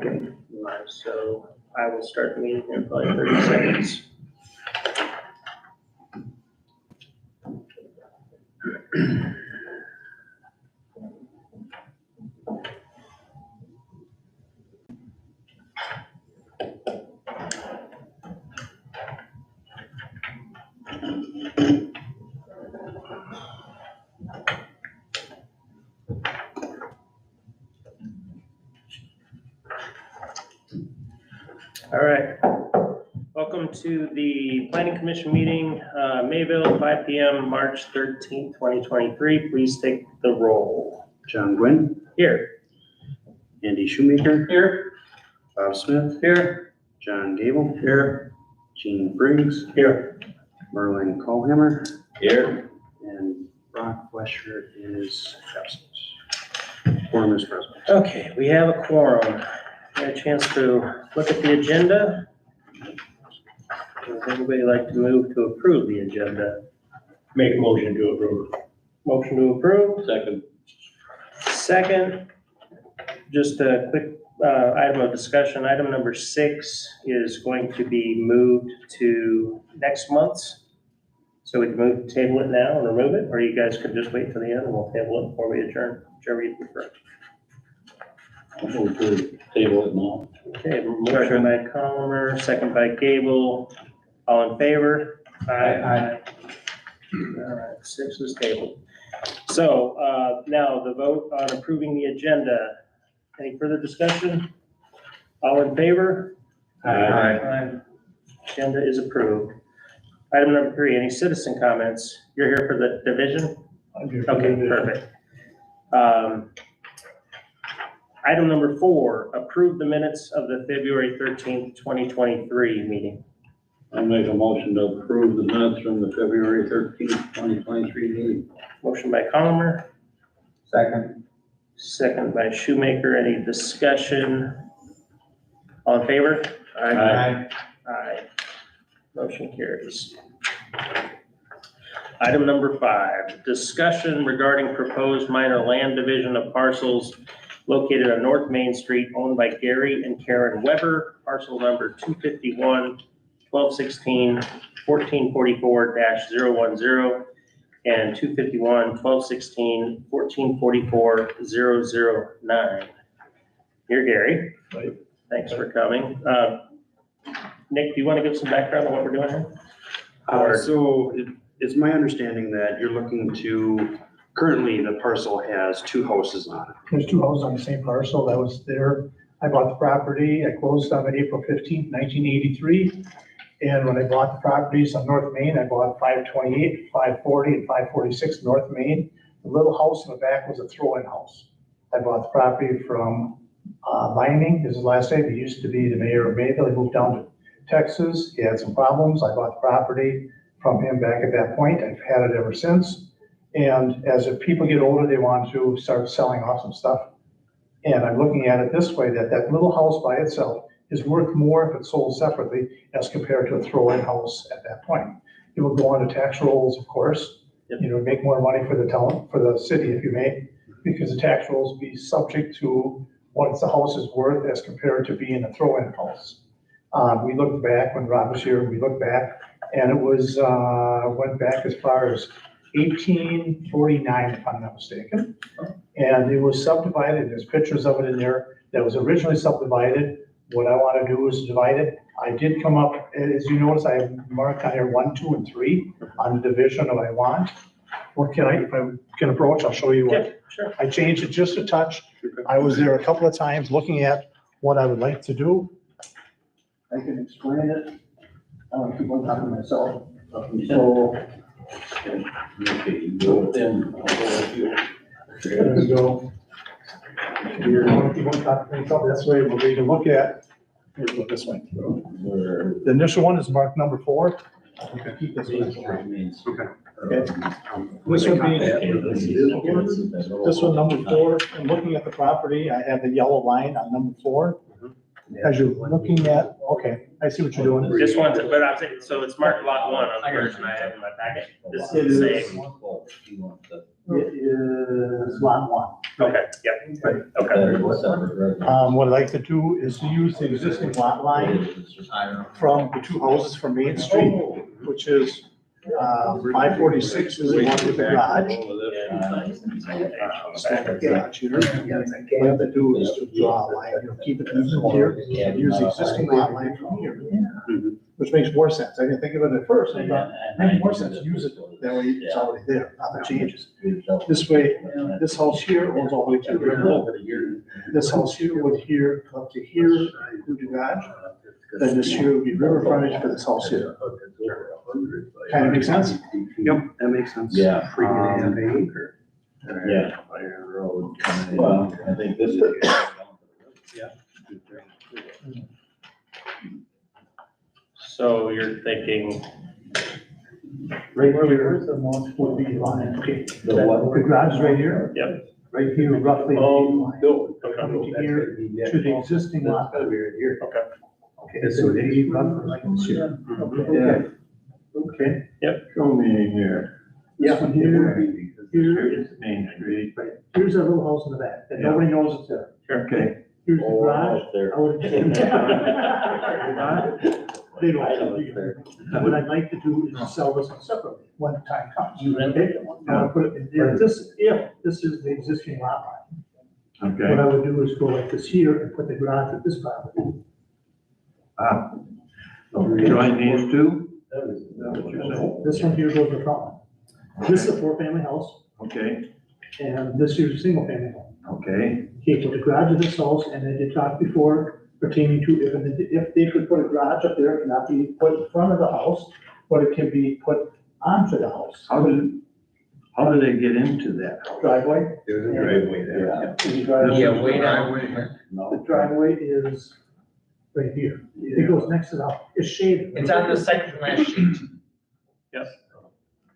Okay. So I will start the meeting in probably 30 seconds. All right. Welcome to the Planning Commission meeting, Mayville, 5 PM, March 13th, 2023. Please take the roll. John Gwynn, Here. Andy Shoemaker, Here. Bob Smith, Here. John Gable, Here. Gene Briggs, Here. Merlin Callhammer, Here. and Brock Wesher is absent. Quorum is present. Okay, we have a quorum. Got a chance to look at the agenda. Would everybody like to move to approve the agenda? Make a motion to approve. Motion to approve? Second. Second, just a quick item of discussion. Item number 6 is going to be moved to next month's. So we can move, table it now and remove it, or you guys could just wait till the end and we'll table it before we adjourn, whichever you prefer. I'll move to table it now. Okay, motion by Colomer, second by Gable. All in favor? Aye. All right, 6 is tabled. So now the vote on approving the agenda. Any further discussion? All in favor? Aye. Agenda is approved. Item number 3, any citizen comments? You're here for the division? Okay, perfect. Item number 4, approve the minutes of the February 13th, 2023 meeting. I make a motion to approve the minutes from the February 13th, 2023 meeting. Motion by Colomer, Second. second by Shoemaker. Any discussion? All in favor? Aye. Motion carries. Item number 5, discussion regarding proposed minor land division of parcels located on North Main Street owned by Gary and Karen Weber, parcel number 251, 1216, 1444-010, and 251, 1216, 1444-009. Here, Gary. Right. Thanks for coming. Nick, do you want to give some background on what we're doing here? So it's my understanding that you're looking to, currently the parcel has 2 houses on it. There's 2 houses on the same parcel that was there. I bought the property, I closed on it April 15th, 1983. And when I bought the properties on North Main, I bought 528, 540, and 546 North Main. The little house in the back was a throw-in house. I bought the property from Vining, his last name. He used to be the mayor of Mayville. He moved down to Texas. He had some problems. I bought the property from him back at that point. I've had it ever since. And as people get older, they want to start selling off some stuff. And I'm looking at it this way, that little house by itself is worth more if it's sold separately as compared to a throw-in house at that point. It will go on to tax rolls, of course. You know, make more money for the town, for the city, if you may, because the tax rolls be subject to what the house is worth as compared to being a throw-in house. We looked back when Rob was here, we looked back, and it was, went back as far as 1849, if I'm not mistaken. And it was subdivided, there's pictures of it in there, that was originally subdivided. What I want to do is divide it. I did come up, as you notice, I have marked on here 1, 2, and 3 on the division of what I want. What can if I can approach, I'll show you what. Yeah, sure. I changed it just a touch. I was there a couple of times looking at what I would like to do. I can explain it. I want to keep on talking to myself. So, Go with them. I'll go with you. there we go. You're going to keep on talking to myself. That's the way we'll be to look at. Here's what this way. The initial one is marked number 4. Okay. Keep this one. Okay. This would be, this one, number 4, and looking at the property, I have the yellow line on number 4. As you're looking at, okay, I see what you're doing. This one's, but I'm saying, so it's marked lot 1 on the version I have in my packet. This is the same. It is lot one. Okay, yeah, okay. What I'd like to do is to use the existing lot line from the two houses from Main Street, which is, 546 is the one with the garage. Garage here. What I have to do is to draw a line, keep it even here, and use the existing lot line from here. Which makes more sense. I didn't think of it at first. I thought, it makes more sense to use it, that way it's already there, nothing changes. This way, this house here goes all the way to the river. This house here would here, come up to here, include the garage. Then this here would be river frontage for this house here. Kind of makes sense? Yep, that makes sense. Yeah. Yeah. Well, I think this is. So you're thinking, Right here, the most would be line, okay. The what? The garage is right here. Yep. Right here, roughly. No. Coming to here, to the existing lot. okay, Okay, so they run like this here. Yeah. Okay. Show me here. This one here, Here is Main Street. here's a little house in the back, that nobody knows it's there. Okay. Here's the garage. There. I would. They don't. What I'd like to do is sell this separately, when the time comes. You rent Okay? Now, put it, if this is the existing lot line, what Okay. I would do is go like this here and put the garage at this property. Join these two? Is that what you're saying? This one here goes in the front line. This is a four-family house, Okay, and this here's a single-family home. okay. Okay, put the garage of this house, and then they talked before pertaining to if they could put a garage up there, it cannot be put in front of the house, but it can be put onto the house. How do they get into that? Driveway. There's a driveway there. Yeah. The driveway- Yeah, way down. The No. driveway is right here. It goes next to the house. It's shaded. It's on the second last sheet.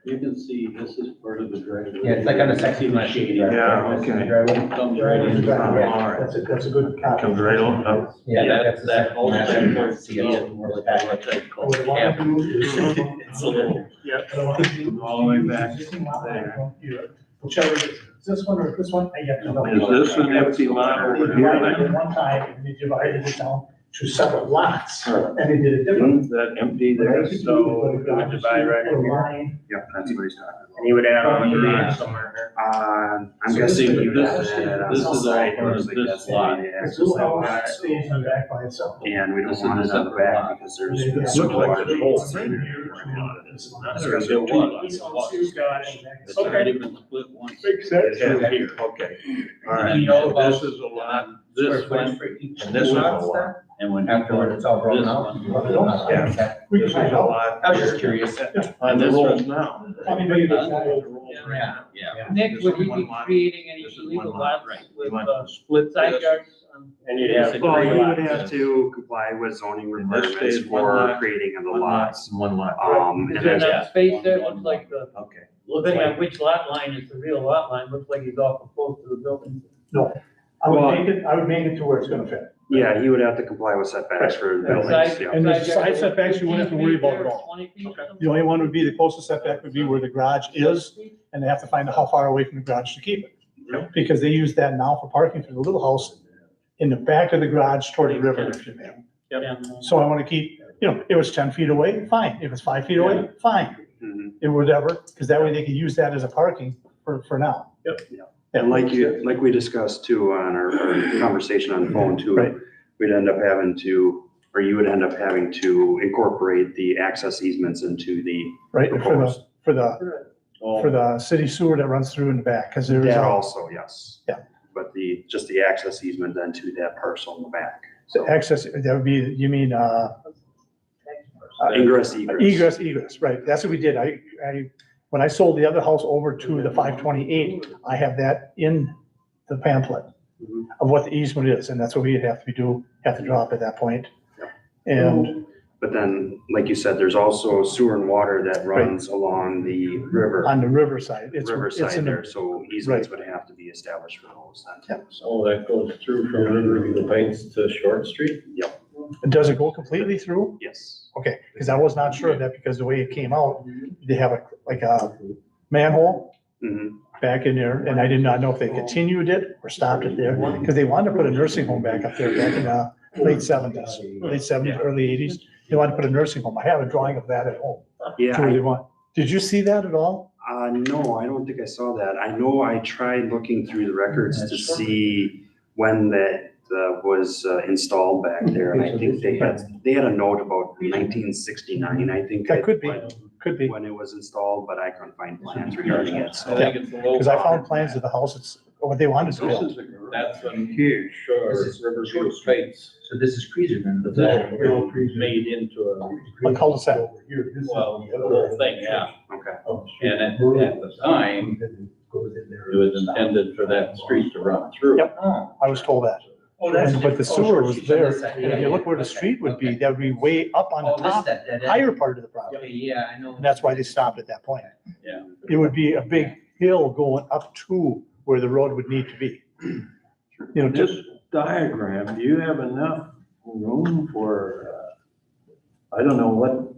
You can see this is part of the driveway. Yeah, it's like on the second last sheet. Yeah, okay. Comes right in. Yeah, that's a good copy. Comes right on up. Yeah, that's the That second whole last thing. sheet. See it more like that. What's that called? What I want to do is. It's a little. What I want to do is All the way use back existing lot line there. from here, whichever it is, this one or this one, I have to know. Is this an empty lot They over divided here? it one time, and they divided it down to separate lots, and they did it differently. Is that empty there? so it would divide right in here, Line. Yep, that's what he's talking and you would add on a garage somewhere here. about. I'm So guessing this- you this have is- that on this the is all side, part of looks like this that's lot. the This access little that house stays on the back by itself. And we This don't want is it a on the separate back lot. because there's. Yeah. it's Look like large there's holes holes in in here. here. It's There's got a two lot. lots. It's not even split one. Makes sense. Through here. Okay. All right. You know about This is a lot, Square this footage one, for each and this is a lots lot. there? And when you Afterward, it's all broken this out. one. Yeah. We This can is find a out. lot. I was just curious. And this one's now. How many million does that? Yeah, yeah. Nick, would he be creating any This is illegal one lot, lots right. with You want split side yards? And you'd have Well, three you would lots. have to comply with zoning And this requirements stays one for lot, creating of the One lot, lots. one lot. Is And there then, enough space there? Looks like the, Okay. depending on which lot line is the real lot line, looks like he's awful close to the building. I would make it to where it's gonna fit. yeah, he would have to comply with setbacks for And buildings, side- yeah. And the side side yard, setbacks you wouldn't have to worry about at 15 feet all. there, 20 feet or something? The only one would be, the closest setback would be where the garage is, and they have to find out how far away from the garage to keep it. Yep. Because they use that now for parking for the little house in the back of the garage toward the river. if you may. Yeah. So I wanna keep, if it was 10 feet away, fine. If it's 5 feet away, fine. Mhm. It whatever, because that way they can use that as a parking for now. And like we discussed too on our conversation on the phone too, Right. we'd end up having to, or you would end up having to incorporate the access easements into the, Right, Proposed. for the city sewer that runs through in the back, because there is. that a- also, yes. Yeah. But just the access easement then to that parcel in the back. The So access, that would be, you mean, ingress, egress, right, that's what we did, when I sold the other house over to the 528, I have that in the pamphlet Mhm. of what the easement is, and that's what we'd have to drop at that point. And But then, like you said, there's also sewer and water that runs along the river, on the riverside, it's riverside in there, the, so easements would have to be established for those then. So that goes through from Riverview Heights to Short Street? does it go completely through? Yes. Okay, because I was not sure of that, because the way it came out, they have like a manhole Mhm. back in there, and I did not know if they continued it or stopped it there, because they wanted to put a nursing home back up there back in the late seventies, early eighties. They wanted to put a nursing home. I have a drawing of that at home. Yeah, To where they want. Did you see that at all? no, I don't think I saw that. I know I tried looking through the records to see when that was installed back there. And I think they had a note about 1969, I think. That could be, could be. When it was installed, but I couldn't find plans regarding it, I so. think it's a little. Because I found plans of the house, it's what they wanted to This build. is a garage. That's when Huge, This is Riverview Estates. So this is Creaser then? But that made into A cul-de-sac. well, the whole thing, yeah. Okay. And at the time, it was intended for that street to run through. Yep. I was told that. Oh, that's. But the sewer was there, Oh, and if you look where the street would be, that would be way up on the Oh, this is top, that dead end. higher part of the property. Okay, yeah, I know. And that's why they stopped at that point. Yeah. It would be a big hill going up to where the road would need to be. You know, This just, diagram, do you have enough room for, I don't know what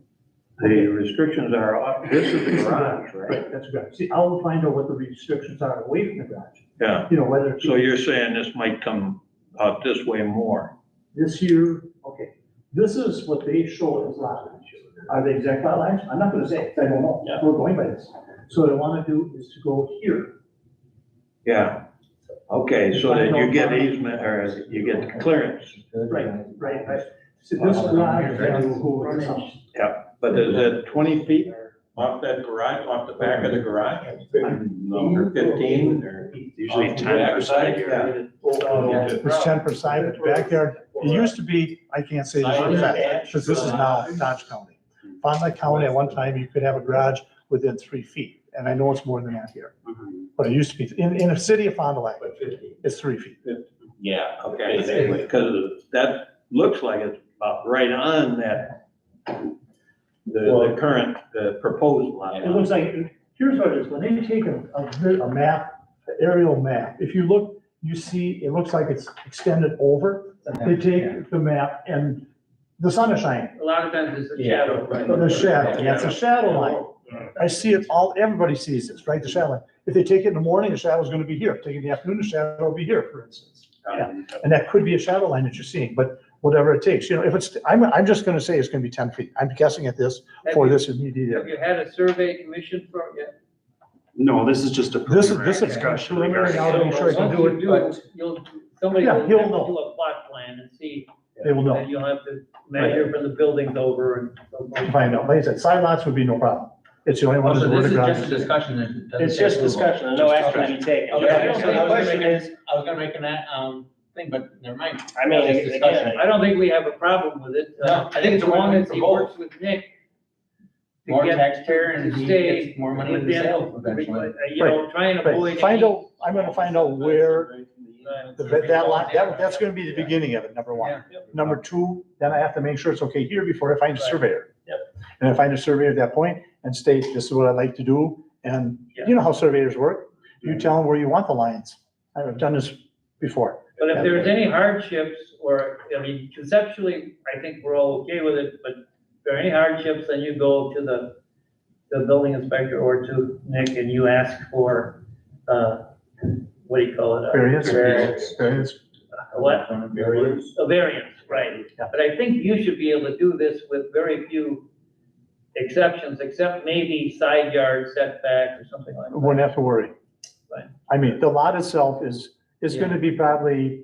the restrictions are. This is the garage, right? right, that's good. See, I'll find out what the restrictions are away from the garage. Yeah, You know, whether it's so you're saying this might come out this way more? this here, okay, this is what they show as lot lines. Are they exact lot lines? I'm not gonna say, 'cause I don't know. Yeah. We're going by this. So what I wanna do is to go here. Yeah. Okay, so that you get easement, or you get clearance. Right. See, this garage, then will go over this house. But is it 20 feet off that garage, off the back of the garage? Or 15, or? Usually 10% here. It's 10%, but backyard, it used to be, I can't say this for a fact, because this is now Dodge County. Fond du Lac County, at one time, you could have a garage within 3 feet, and I know it's more than that here. But it used to be, in the city of Fond du Lac, it's 3 feet. Yeah, okay, because that looks like it's about right on that, the current, the proposed lot. It looks like, here's what it is, when they take a map, an aerial map, if you look, you see, it looks like it's extended over. They take the map and the sun is shining, A lot of times it's a shadow, right? the shadow, that's a shadow line. I see it all, everybody sees this, right, the shadow line. If they take it in the morning, the shadow's gonna be here, take it in the afternoon, the shadow will be here, for instance. Yeah. And that could be a shadow line that you're seeing, but whatever it takes, you know, if it's, I'm just gonna say it's gonna be 10 feet. I'm guessing at this for this immediate Have area. you had a survey commission for it yet? No, this is just a This preliminary is discussion preliminary, regarding now to make sure I can do it, but Somebody Yeah, will he'll have to know. do a plot plan and see, they will know. and you'll have to measure from the buildings over and so forth. Find out, like I said, side lots would be no problem. It's the only one Oh, that's so where this the is garage just a is. discussion, it doesn't It's say just approval. discussion, and no Just action to be taken. Okay, Yeah, so so the question is, I was gonna make an, thing, but never mind. I mean, Just discussion. again, I don't think we have a problem with it. No, I think it's As long as he for both. works with Nick. to More get taxpayer and to he stay gets more money in the within, sale eventually. You know, try and avoid. Right, find any- out, I'm gonna find out where that lot, that's gonna be the beginning of it, number one. Number two, then I have to make sure it's okay here before I find a surveyor. Yep. And I find a surveyor at that point and state, this is what I'd like to do, and you know how surveyors work. You tell them where you want the lines. I've done this before. But if there's any hardships, or, I mean, conceptually, I think we're all okay with it, but if there are any hardships, then you go to the building inspector or to Nick and you ask for, what do you call it? Variance? Variance. Variance. What? Variance. A variance, right. Yeah. But I think you should be able to do this with very few exceptions, except maybe side yard setback or something like that. Wouldn't have to worry. Right. I mean, the lot itself is gonna be probably,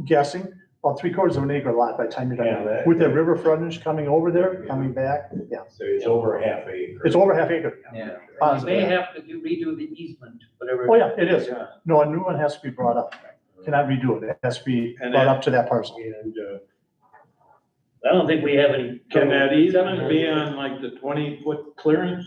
guessing, about 3/4 of an acre lot by the time you're Yeah, done. that- With the river frontage coming over there, coming back, yeah, So it's over half acre. it's over half acre. Yeah. You Positive. may have to redo the easement, whatever. Oh, yeah, it is. Yeah. No, a new one has to be brought up. Cannot redo it. It has to be And brought then- up to that parcel. And, I don't think we have any. can that easement be on like the 20-foot clearance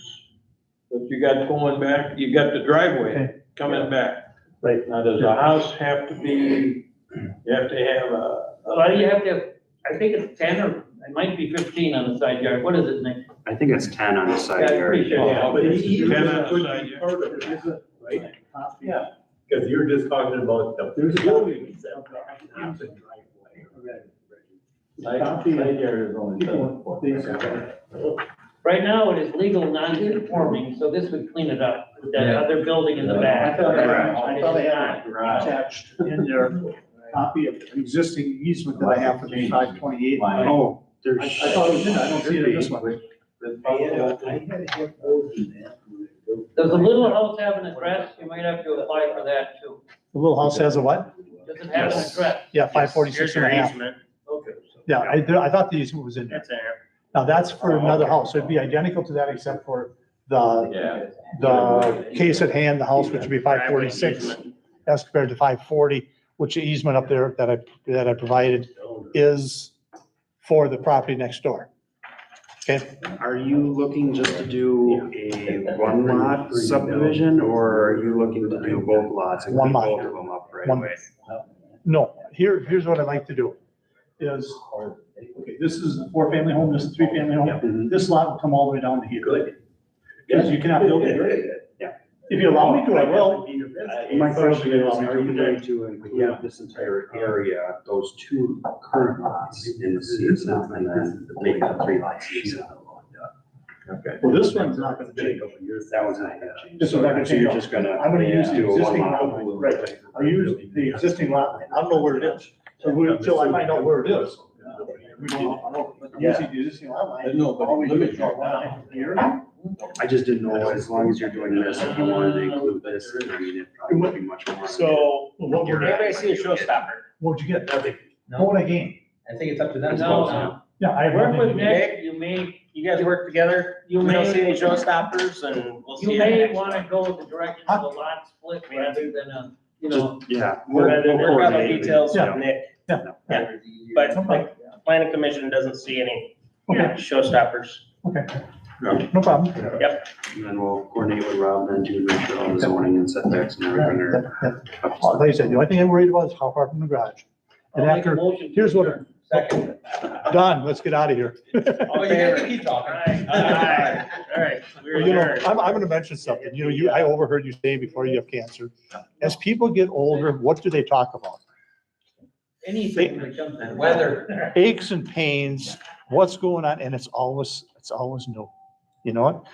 that you got going back? You got the driveway Okay. coming back. Right. Now, does the house have to be, you have to have a, Well, you have to, I think it's 10 or, it might be 15 on the side yard. What is it, Nick? I think it's 10 on the Yeah, side I'm yard. pretty sure, yeah. but it's 10 on the side yard. Right? Yeah. Because you're just talking about the building itself, not the driveway. Side yard is only 7 foot. Right now, it is legal non-conforming, so this would clean it up. with that other building in the back. I thought I had attached in there copy of the existing easement that I have for the 528. Oh, there's. I thought it was in there. I don't see it in this one. Does the little house have an address? You might have to apply for that too. The little house has a what? Does it have an Yes. address? Yeah, 546 Here's and your a half. easement. Okay. Yeah, I thought the easement was in there. That's there. Now, that's for another house. It'd be identical to that except for the case at hand, the house, which would be 546 as compared to 540, which the easement up there that I provided is for the property next door. Okay, Are you looking just to do a one lot subdivision, or are you looking to do both lots? and One put lot. Both of them up right One- away? no, here's what I'd like to do is, okay, this is a 4-family home, this is a 3-family home. Mhm. This lot will come all the way down to here. Good. Because you cannot build it. Yeah. If you allow me to, I will. My question is, are you going to include this entire area, those two current lots in the CSM, and then make the 3 lots CSM? Okay. Well, this one's not gonna change. That was not gonna change. This one's not gonna So you're change. just gonna. I'm gonna use the do a one existing lot. lot line, right, I'll use the existing lot line, I don't know where it is, so until I find out where it is. Using the existing lot line. No, but all we do limit is draw one line from here. I just didn't know, as long as you're doing this, if you wanted to include this, I mean, it probably would be much more. So, what would Everybody see a showstopper? what'd you get? What would I gain? I think it's up to them. No, Yeah, I have work nothing with to gain. Nick, you may, You guys work together? You We don't may- see any showstoppers and we'll see. you you may next wanna month. go the direction of a lot split rather than a, you know. Yeah. We're gonna work out the coordinate. details Yeah. with Nick, Yeah. but No problem. the planning commission doesn't see any Okay. showstoppers. No problem. And then we'll coordinate with Rob then to make sure all the zoning and setbacks and everything are. up to Like I said, the only thing I'm worried about is how far from the garage. And I'll make a after, motion to here's what- adjourn. Second. done, let's get out of here. Oh, you guys can keep talking. All right, we're Well, you know, adjourned. I'm gonna mention something, I overheard you say before you have cancer. As people get older, what do they talk about? Anything that comes in. Weather. Aches and pains, what's going on, and it's always new. You know what?